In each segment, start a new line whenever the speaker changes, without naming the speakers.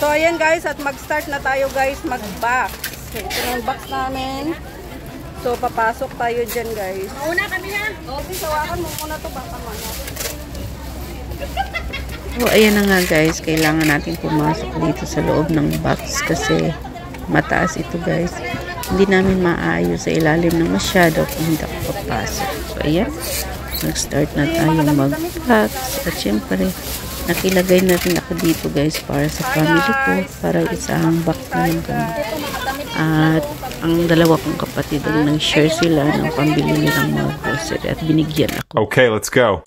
So ayan guys, at mag-start na tayo guys mag-box. So, ito yung box namin. So papasok tayo dyan guys.
Mauna kami ha.
Okay, sawakan mo muna to baka
So ayan na nga guys, kailangan natin pumasok dito sa loob ng box kasi mataas ito guys. Hindi namin maayos sa ilalim ng masyado kung hindi ako papasok. So ayan, nag-start na tayo mag-box. At syempre, nakilagay na rin ako dito guys para sa family ko, para isang box na lang kami. At ang dalawa kong kapatid ang nag-share sila ng pambili nilang mga grocery at binigyan ako.
Okay, let's go.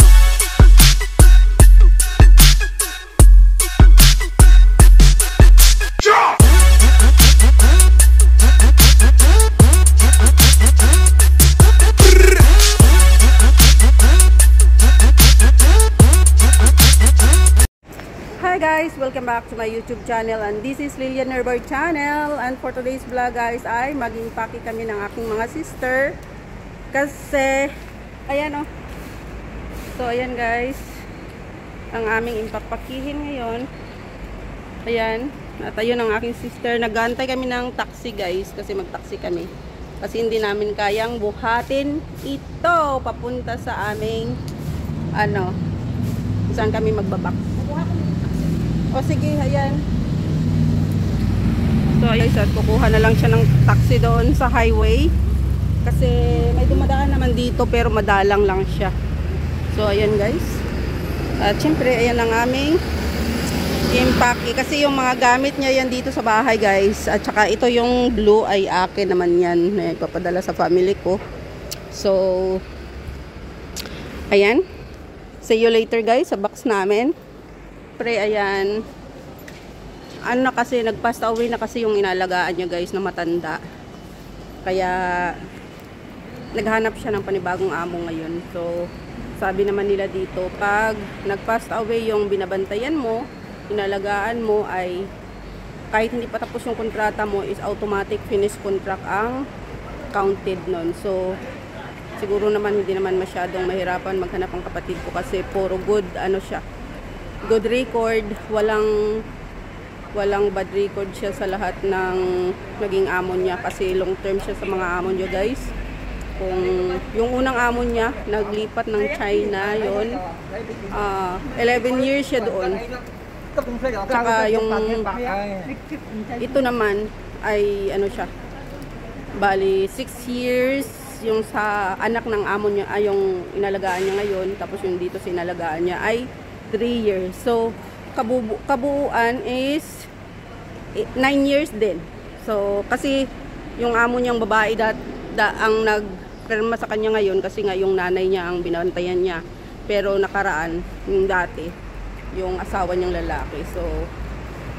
Hi guys, welcome back to my YouTube channel, and this is Lilian Herbert channel. And for today's vlog guys ay mag-impake kami ng aking mga sister kasi ayan oh. So ayan guys, ang aming impakpakihin ngayon. Ayan, at ayun ang aking sister. Nag-aantay kami ng taxi guys kasi mag-taxi kami kasi hindi namin kayang buhatin ito papunta sa aming saan kami magbabak. O sige, ayan. So guys, at kukuha na lang siya ng taxi doon sa highway kasi may dumadaan naman dito pero madalang lang siya. So ayan guys. At syempre ayan ang aming impake kasi yung mga gamit niya yan dito sa bahay guys. At saka ito yung blue ay akin naman yan na ipapadala sa family ko. So ayan. See you later guys sa box namin. Pre, ayan. Kasi nag-pass away na kasi yung inalagaan niya guys na matanda. Kaya naghanap siya ng panibagong amo ngayon. So sabi naman nila dito, pag nag-pass away yung binabantayan mo, inalagaan mo, ay kahit hindi pa tapos yung kontrata mo is automatic finish contract ang counted nun. So siguro naman hindi naman masyadong mahirapan maghanap ang kapatid ko kasi puro good siya. Good record, walang bad record siya sa lahat ng naging amo niya kasi long term siya sa mga amo niya guys. Kung yung unang amo niya naglipat ng China yon, 11 years siya doon. Saka yung ito naman ay siya, bali 6 years yung sa anak ng amo niya, yung inalagaan niya ngayon, tapos yung dito sa inalagaan niya ay 3 years. So kabuuan is 9 years din. So kasi yung amo niyang babae ang nagpirma sa kanya ngayon kasi nga yung nanay niya ang binabantayan niya. Pero nakaraan yung dati yung asawa niyang lalaki. So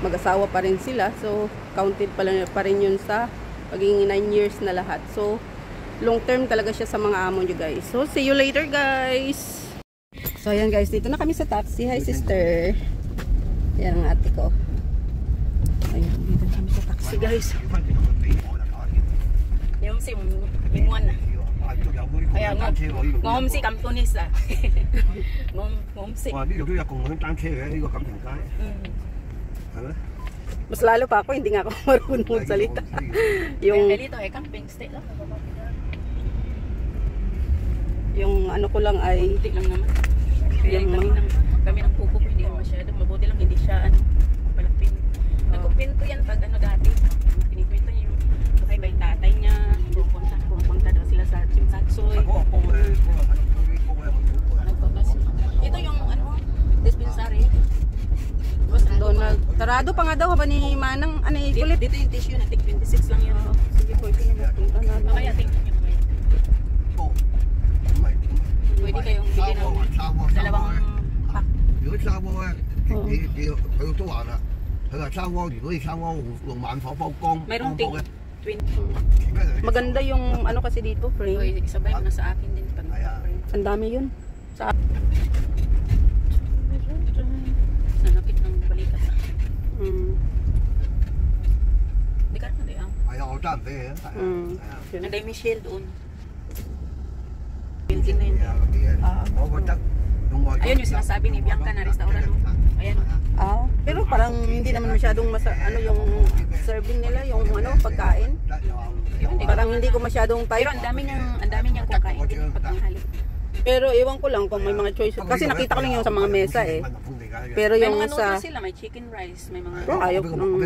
mag-asawa pa rin sila. So counted pa rin yun sa pagiging 9 years na lahat. So long term talaga siya sa mga amo niyo guys. So see you later guys. So ayan guys, dito na kami sa taxi. Hi sister. Yan ang ate ko. Ayan, dito na kami sa taxi guys.
Yung si Mingwan na. Kaya ngom si Cantonese ah. Ngom si.
Mas lalo pa ako, hindi nga ako marunong salita. Yung
dito ay camping stay lang.
Yung ko lang ay
Kunti lang naman. Kaya kami ng pupo ko hindi masyado. Mabuti lang hindi siya palapin. Nagpinto yan pag dati. Pinipinto niya yung kay tatay niya. Pupunta daw sila sa Chimsatsoy. Ito yung dispensary.
Donald. Tarado pa nga daw ba ni Manang kulit?
Dito yung tissue na tig 26 lang yun.
Sige po, ito na punta na.
Mamaya tingnan niyo kayo. Pwede kayong bigyan ng dalawang pack. Mayroong tig 20.
Maganda yung kasi dito, frame.
Isabay mo na sa akin din.
Ang dami yun. Sa
nanakit ng balikat. Di ka na dayan. Nanday Michelle doon. Building na yun. Ayun yung sinasabi ni Bianca na restaurant. Ayan.
Pero parang hindi naman masyadong ano yung serving nila, yung ano, pagkain. Parang hindi ko masyadong
Pero
type.
ang dami niyang kukain din pag tanghali.
Pero ewan ko lang kung may mga choice. Kasi nakita ko lang yung sa mga mesa eh. Pero
May
yung
mga
sa...
noodles sila, may chicken rice, may mga...
Ayaw ko nung...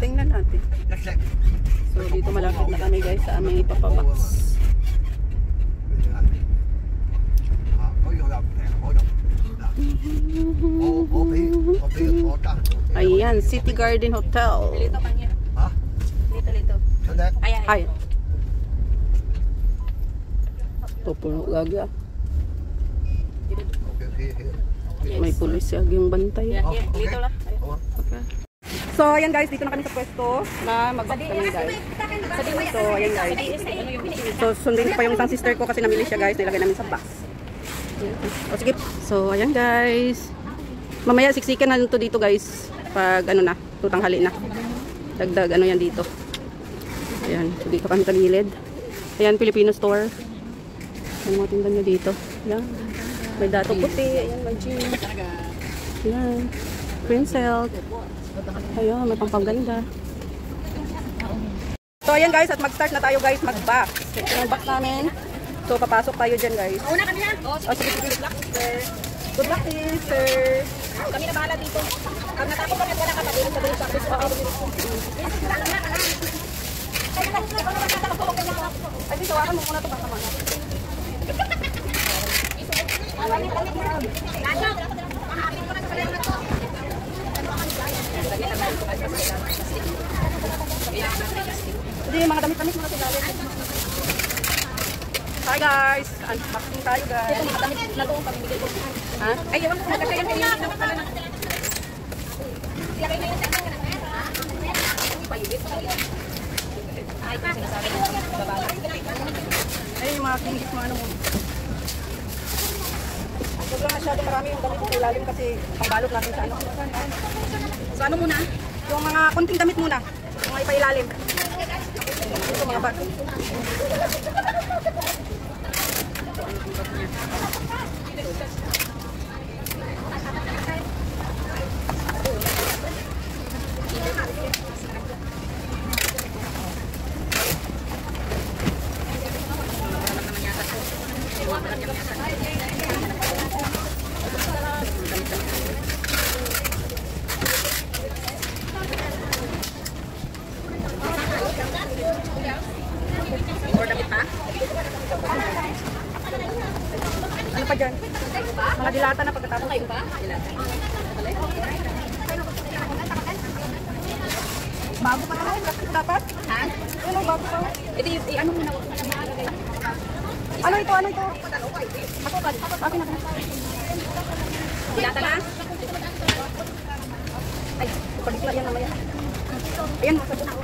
tingnan natin. So dito malapit na kami guys sa aming ipapabox. Ayan, City Garden Hotel.
Lito kanya. Lito. Ay.
Ay. Ito puno gagi ah. May pulis yung bantay.
Lito lang.
Okay. So ayan guys, dito na kami sa pwesto na mag-box kami guys. So ayan guys. So sundin ko pa yung isang sister ko kasi namili siya guys, nilagay namin sa box. O sige. So ayan guys. Mamaya siksikan na to dito guys. Pag ano na, tutanghali na. Dagdag ano yan dito. Ayan, so dito kami sa gilid. Ayan, Filipino store. Ayan mga tinda nyo dito. Ayan. May dato puti. Ayan, may jeans. Ayan. Green silk. Ayun, may pampaganda. So ayan guys, at mag-start na tayo guys mag-box. Ito yung box namin. So papasok tayo dyan guys.
Una kami na.
Sige, good luck sir. Good luck sir.
Kami na bahala dito. Pag natapos kami wala ka pa din sa dito sa gusto ako.
Ay, dito akan mo muna ito baka naman. Hindi, mga damit-damit muna sila. Hi guys! Unboxing tayo guys.
Ito mga damit na to pamimigay ko.
Ha?
Ay, ewan ko kasi yan kayo naman pala na. Ay, kasi sinasabi ko babala.
Ay, yung mga kinggit mga ano mo. Sobrang masyado marami yung damit sa ilalim kasi pangbalot natin sa ano.
So ano muna?
Yung mga kunting damit muna. Yung mga ipailalim. Ito mga bag. Ano pa dyan? Mga dilata na pagkatapos.
Kayo ba?
Bago pa naman. Dapat?
Ha?
Ano, bago pa?
Ito yung, ano muna?
Ano ito? Ano ito? Akin na.
Dilata na?
Ay, paligla yan namaya. Ayan, masagot ako.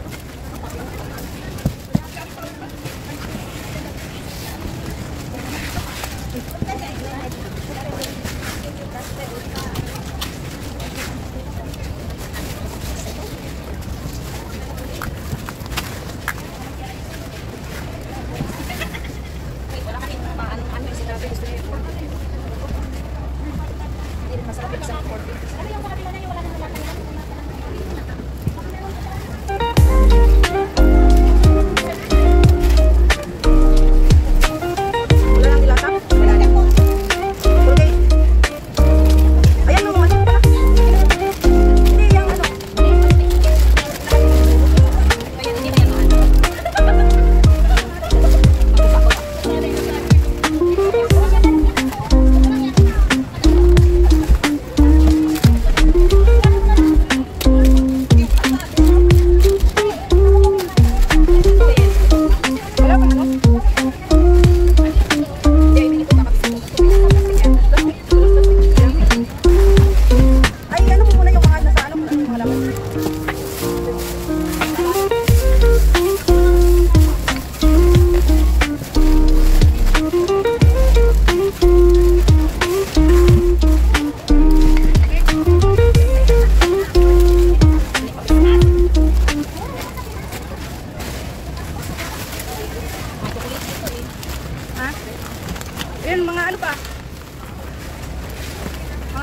Wala kami ano yung sinabi gusto niyo. Hindi rin masarap yung isang 450. Ano yung kapila na yung wala nang lalaki yan?
Wala nang dilata? Wala na. Okay. Ayan mo, ano pala? Hindi, yung ano.
Kaya hindi na yan ano.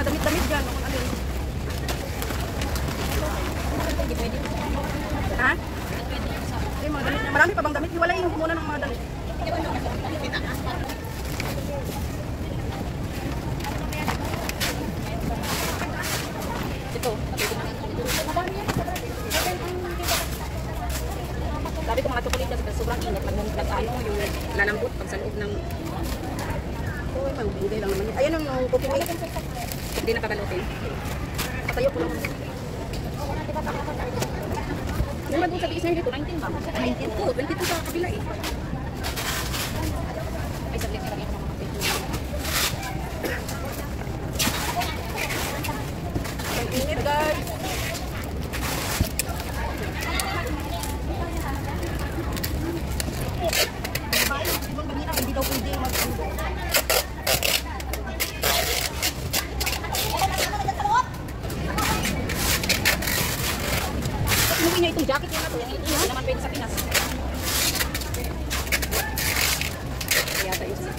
damit-damit dyan. Kung ano yun. Ha? Ay, mga damit. Marami pa bang damit? Hiwalayin ko muna ng mga damit.
Ito. Sabi ko mga chocolate kasi sobrang init. Nag-ano yung lalambot pag sa loob ng...
Oo, hindi lang naman yun. Ayan yung cooking oil.
Hindi nakakalutin.
Patayo ko lang.
Yung ba doon sa business dito, 19 ba? 19 po, 22 sa kabila eh. Ay, saglit na lang yung mga kapit.
Ang init, guys. Hindi daw pwede mag-undo.
Umuwi niya itong jacket niya to. Hindi naman pwede sa Pinas. Kaya tayo sa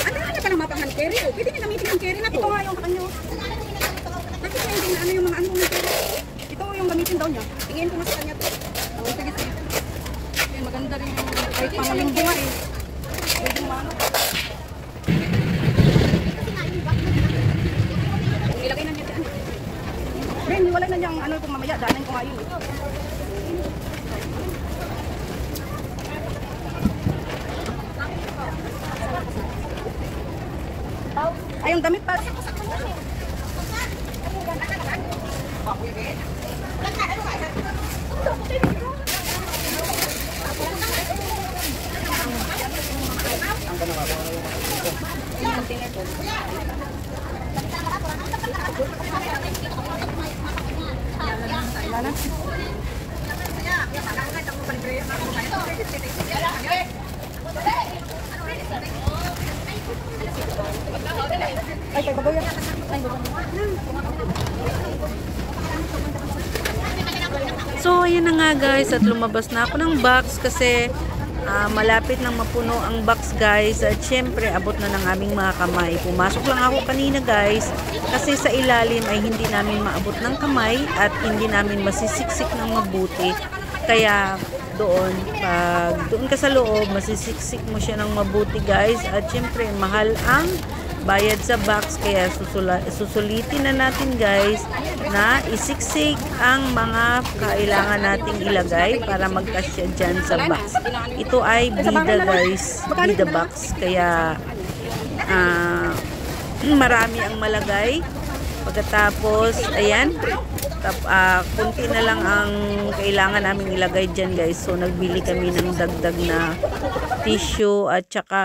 ano palang mapang hand carry? Pwede niya gamitin ang carry na to.
Ito nga yung kanyo.
Bakit kaya hindi na ano yung mga ano ng carry?
Ito yung gamitin daw niya.
Tingin ko na sa kanya to.
Oo, sige, sige. Kaya maganda rin yung kahit pamalinggo nga eh. Pwede mo ano.
Ilagay na niya dyan.
Ben, wala na niyang ano kung mamaya. Danan ko nga yun eh. Ay, yung damit pa. Ay, kay babaw yan. Ay, babaw.
So, ayan na nga guys, at lumabas na ako ng box kasi malapit nang mapuno ang box guys. At syempre, abot na ng aming mga kamay. Pumasok lang ako kanina guys kasi sa ilalim ay hindi namin maabot ng kamay at hindi namin masisiksik ng mabuti. Kaya doon ka sa loob, masisiksik mo siya ng mabuti guys. At syempre, mahal ang bayad sa box, kaya susulitin na natin guys na isiksik ang mga kailangan nating ilagay para magkasya dyan sa box. Ito ay bida guys, bida box, kaya marami ang malagay. Pagkatapos ayan, kunti na lang ang kailangan naming ilagay dyan guys. So nagbili kami ng dagdag na tissue at saka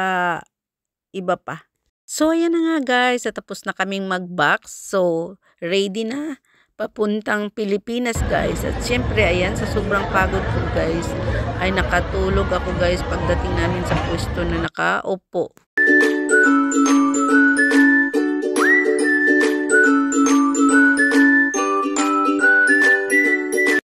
iba pa. So, ayan na nga guys, at tapos na kaming mag-box. So, ready na papuntang Pilipinas guys. At syempre, ayan, sa sobrang pagod ko guys, ay nakatulog ako guys pagdating namin sa pwesto na nakaupo.